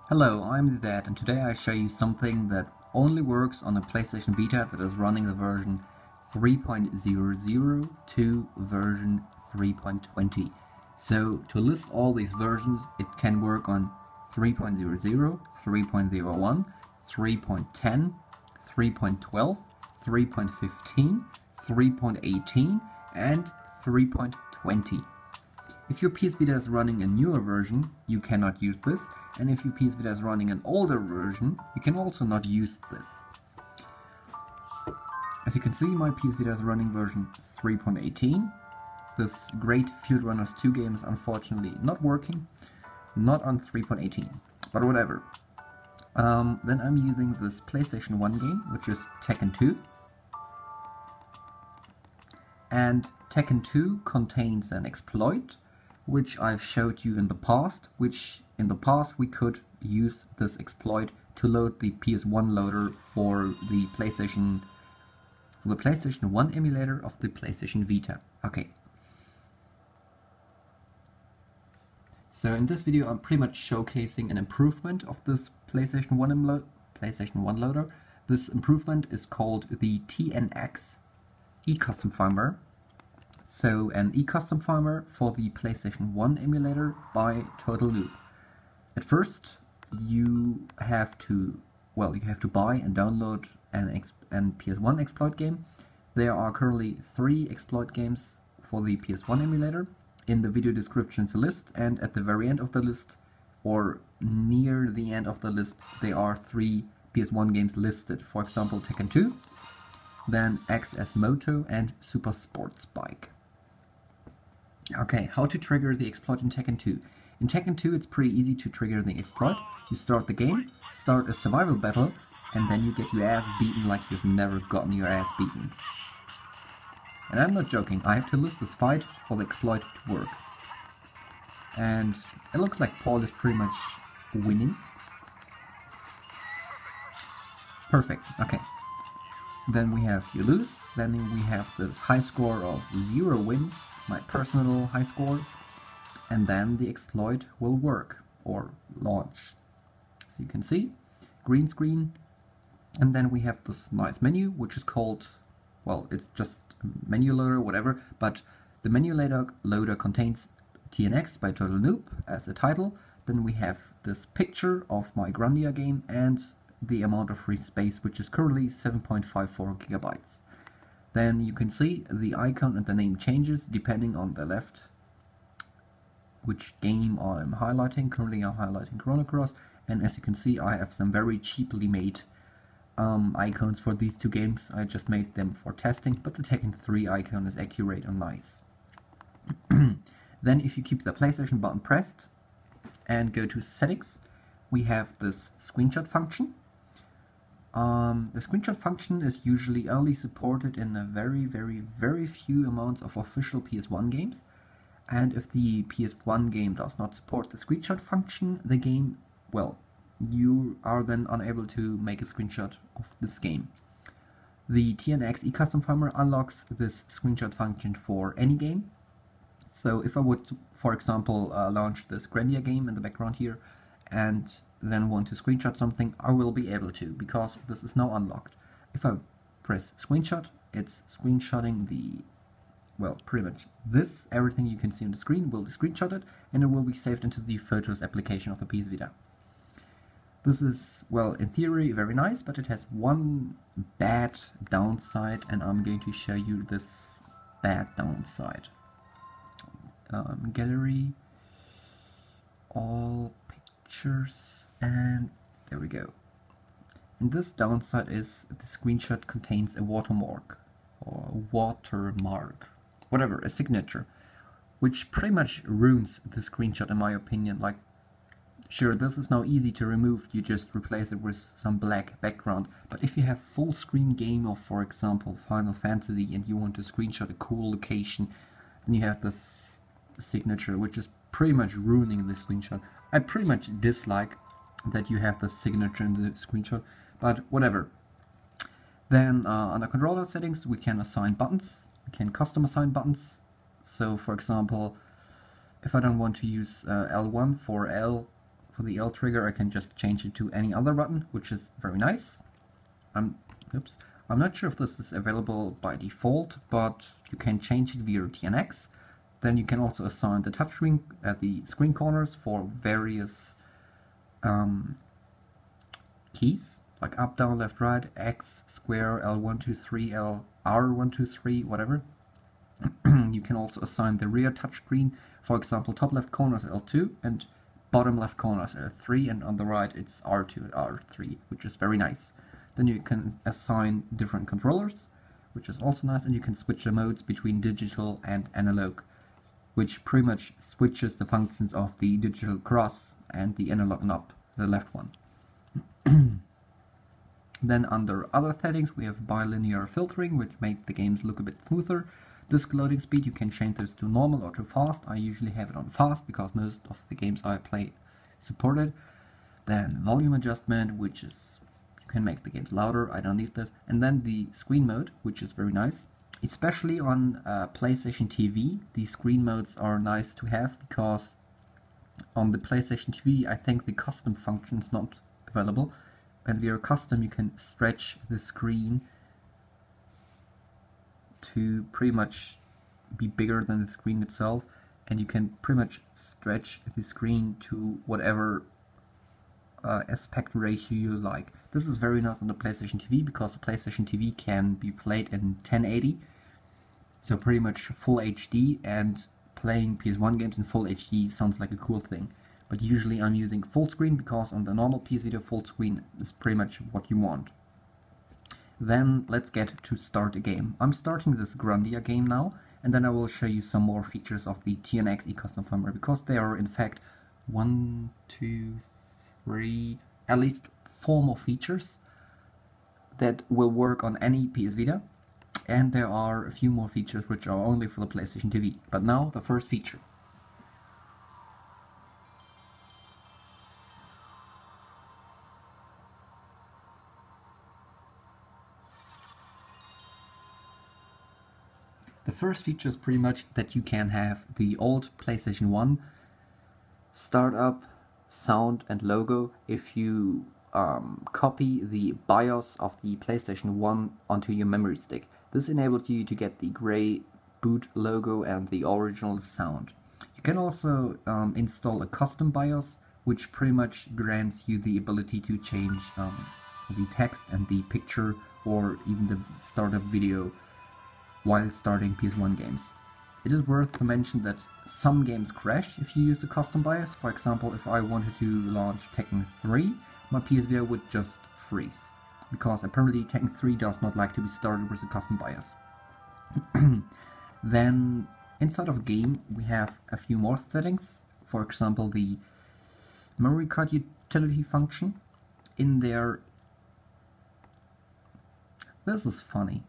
Hello, I'm Zett, and today I show you something that only works on a PlayStation Vita that is running the version 3.00 to version 3.20. So to list all these versions, it can work on 3.00, 3.01, 3.10, 3.12, 3.15, 3.18, and 3.20. If your PS Vita is running a newer version, you cannot use this, and if your PS Vita is running an older version, you can also not use this. As you can see, my PS Vita is running version 3.18. This great Field Runners 2 game is unfortunately not working, not on 3.18, but whatever. Then I'm using this PlayStation 1 game, which is Tekken 2. And Tekken 2 contains an exploit which I've showed you in the past, we could use this exploit to load the PS1 loader for the PlayStation 1 emulator of the PlayStation Vita. Okay. So in this video I'm pretty much showcasing an improvement of this PlayStation 1 loader. This improvement is called the TNX eCustom firmware. So an eCustom firmware for the PlayStation 1 emulator by Total Noob. At first you have to buy and download an PS1 exploit game. There are currently 3 exploit games for the PS1 emulator. In the video description is a list, and at the very end of the list, or near the end of the list, there are 3 PS1 games listed. For example, Tekken 2, then XS Moto, and Super Sports Bike. Okay, how to trigger the exploit in Tekken 2. In Tekken 2 it's pretty easy to trigger the exploit. You start the game, start a survival battle, and then you get your ass beaten like you've never gotten your ass beaten. And I'm not joking, I have to lose this fight for the exploit to work. And it looks like Paul is pretty much winning. Perfect, okay. Then we have you lose, then we have this high score of 0 wins, my personal high score, and then the exploit will work, or launch. So you can see, green screen, and then we have this nice menu, which is called, well, it's just a menu loader, whatever, but the menu loader contains TNX by Total Noob as a title. Then we have this picture of my Grandia game and the amount of free space, which is currently 7.54 gigabytes. Then you can see the icon and the name changes depending on the left which game I'm highlighting. Currently I'm highlighting Chrono Cross, and as you can see I have some very cheaply made icons for these 2 games. I just made them for testing, but the Tekken 3 icon is accurate and nice. Then if you keep the PlayStation button pressed and go to settings, we have this screenshot function. The screenshot function is usually only supported in a very few amounts of official PS1 games, and if the PS1 game does not support the screenshot function, the game, well, you are then unable to make a screenshot of this game. The TNX eCustom firmware unlocks this screenshot function for any game. So if I would, for example, launch this Grandia game in the background here, and then want to screenshot something, I will be able to, because this is now unlocked. If I press screenshot, it's screenshotting the, well, pretty much this, everything you can see on the screen will be screenshotted, and it will be saved into the Photos application of the PS Vita. This is, well, in theory very nice, but it has one bad downside, and I'm going to show you this bad downside. Gallery, all pictures, and there we go. And this downside is the screenshot contains a watermark, whatever, a signature, which pretty much ruins the screenshot in my opinion. Like, sure, this is now easy to remove, you just replace it with some black background, but if you have full screen game of, for example, Final Fantasy, and you want to screenshot a cool location, then you have this signature, which is pretty much ruining the screenshot. I pretty much dislike that you have the signature in the screenshot, but whatever. Then under controller settings we can assign buttons, we can custom assign buttons. So for example, if I don't want to use L1 for L For the L trigger I can just change it to any other button, which is very nice. I'm not sure if this is available by default, but you can change it via TNX. Then you can also assign the touchscreen at the screen corners for various keys, like up, down, left, right, X, square, L1, 2, 3, L, R1, 2, 3, whatever. You can also assign the rear touchscreen. For example, top left corner is L2 and bottom left corner is L3, and on the right it's R2 and R3, which is very nice. Then you can assign different controllers, which is also nice, and you can switch the modes between digital and analog, which pretty much switches the functions of the digital cross and the analog knob, the left one. Then under other settings we have bilinear filtering, which makes the games look a bit smoother. Disk loading speed, you can change this to normal or to fast. I usually have it on fast because most of the games I play support it. Then volume adjustment, which is, you can make the games louder, I don't need this. And then the screen mode, which is very nice. Especially on PlayStation TV, the screen modes are nice to have because on the PlayStation TV I think the custom function is not available. And via custom you can stretch the screen to pretty much be bigger than the screen itself, and you can pretty much stretch the screen to whatever aspect ratio you like. This is very nice on the PlayStation TV because the PlayStation TV can be played in 1080, so pretty much full HD, and playing PS1 games in full HD sounds like a cool thing. But usually I'm using full screen because on the normal PS Vita full screen is pretty much what you want. Then let's get to start a game. I'm starting this Grandia game now, and then I will show you some more features of the TNX eCustom firmware, because there are in fact 1, 2, 3, at least 4 more features that will work on any PS Vita, and there are a few more features which are only for the PlayStation TV. But now the first feature. The first feature is pretty much that you can have the old PlayStation 1 startup sound and logo if you copy the BIOS of the PlayStation 1 onto your memory stick. This enables you to get the grey boot logo and the original sound. You can also install a custom BIOS, which pretty much grants you the ability to change the text and the picture, or even the startup video, while starting PS1 games. It is worth to mention that some games crash if you use the custom BIOS. For example, if I wanted to launch Tekken 3, my PS Vita would just freeze, because apparently Tekken 3 does not like to be started with a custom BIOS. Then inside of a game we have a few more settings. For example, the memory card utility function. In there, this is funny.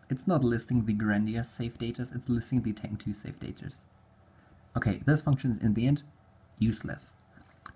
It's not listing the Grandia save datas, it's listing the Tekken 2 save datas. Okay, this function is in the end useless.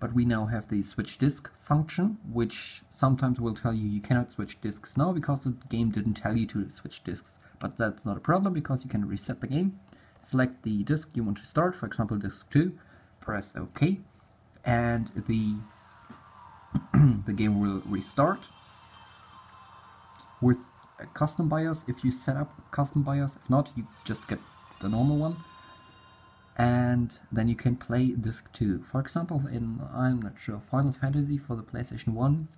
But we now have the switch disk function, which sometimes will tell you cannot switch disks now because the game didn't tell you to switch disks. But that's not a problem because you can reset the game, select the disk you want to start, for example disk 2, press OK, and the game will restart. With a custom BIOS, if you set up a custom BIOS, if not, you just get the normal one, and then you can play disc 2. For example, in, I'm not sure, Final Fantasy for the PlayStation 1,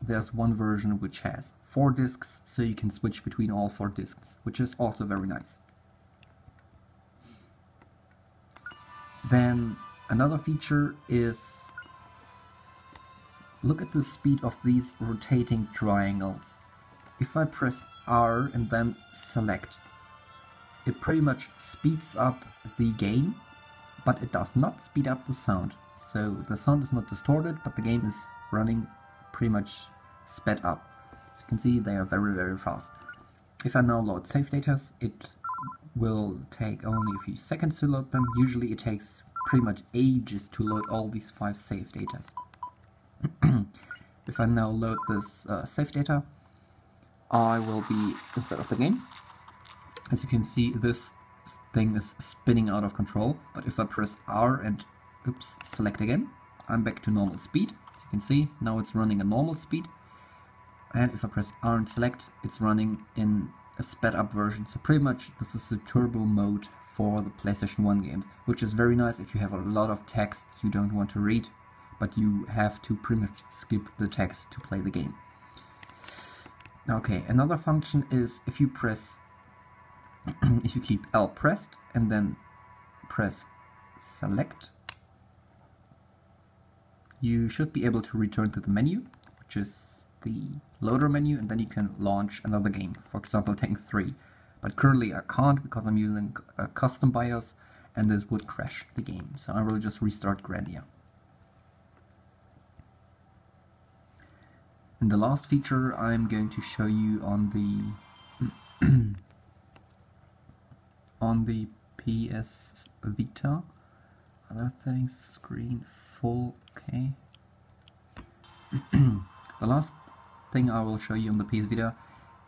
there's one version which has 4 discs, so you can switch between all 4 discs, which is also very nice. Then another feature is, look at the speed of these rotating triangles. If I press R and then select, it pretty much speeds up the game, but it does not speed up the sound. So the sound is not distorted, but the game is running pretty much sped up. As you can see, they are very, very fast. If I now load save datas, it will take only a few seconds to load them. Usually it takes pretty much ages to load all these 5 save datas. If I now load this save data, I will be inside of the game. As you can see, this thing is spinning out of control, but if I press R and select again, I'm back to normal speed. As you can see, now it's running at normal speed. And if I press R and select, it's running in a sped up version. So pretty much this is the turbo mode for the PlayStation 1 games, which is very nice if you have a lot of text you don't want to read, but you have to pretty much skip the text to play the game. Okay, another function is if you press, if you keep L pressed and then press select, you should be able to return to the menu, which is the loader menu, and then you can launch another game, for example Tekken 3. But currently I can't because I'm using a custom BIOS and this would crash the game. So I will just restart Grandia. And the last feature I'm going to show you on the on the PS Vita. Other settings, screen full, okay. The last thing I will show you on the PS Vita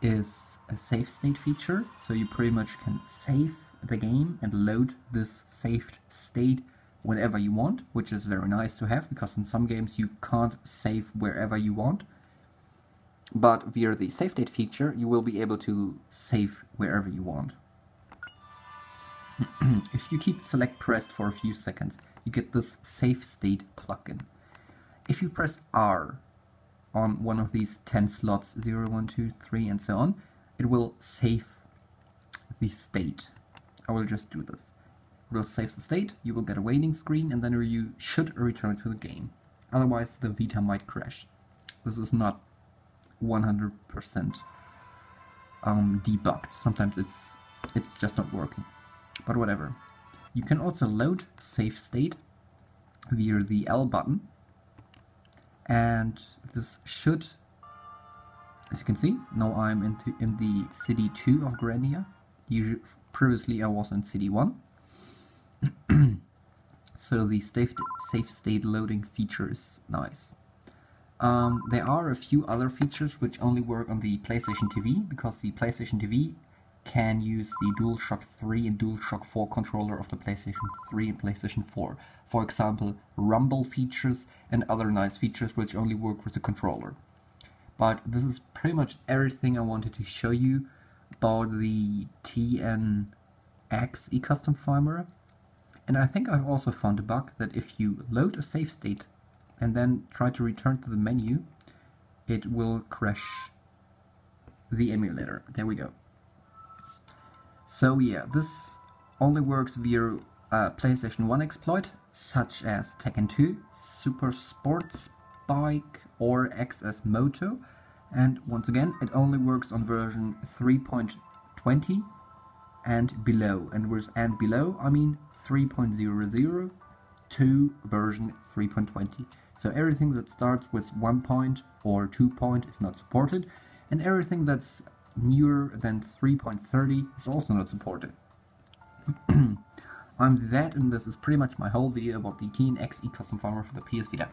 is a SafeState feature, so you pretty much can save the game and load this saved state whenever you want, which is very nice to have, because in some games you can't save wherever you want. But via the SafeState feature, you will be able to save wherever you want. If you keep select pressed for a few seconds, you get this SafeState plugin. If you press R on one of these 10 slots, 0, 1, 2, 3, and so on, it will save the state. I will just do this. It will save the state, you will get a waiting screen, and then you should return to the game. Otherwise, the Vita might crash. This is not 100% debugged. Sometimes it's just not working. But whatever. You can also load save state via the L button, and this should, as you can see, now I'm in the city 2 of Grandia. Previously I was in city 1. So the safe state loading feature is nice. There are a few other features which only work on the PlayStation TV, because the PlayStation TV can use the DualShock 3 and DualShock 4 controller of the PlayStation 3 and PlayStation 4. For example, rumble features and other nice features which only work with the controller. But this is pretty much everything I wanted to show you about the TNX eCustom firmware. And I think I've also found a bug that if you load a save state and then try to return to the menu, it will crash the emulator. There we go. So yeah, this only works via PlayStation 1 exploit, such as Tekken 2, Super Sports Bike, or XS Moto. And once again, it only works on version 3.20 and below. And with and below, I mean 3.00 to version 3.20. So everything that starts with 1 point or 2 point is not supported, and everything that's newer than 3.30 is also not supported. I'm Zett, and this is pretty much my whole video about the TNX eCustom firmware for the PS Vita.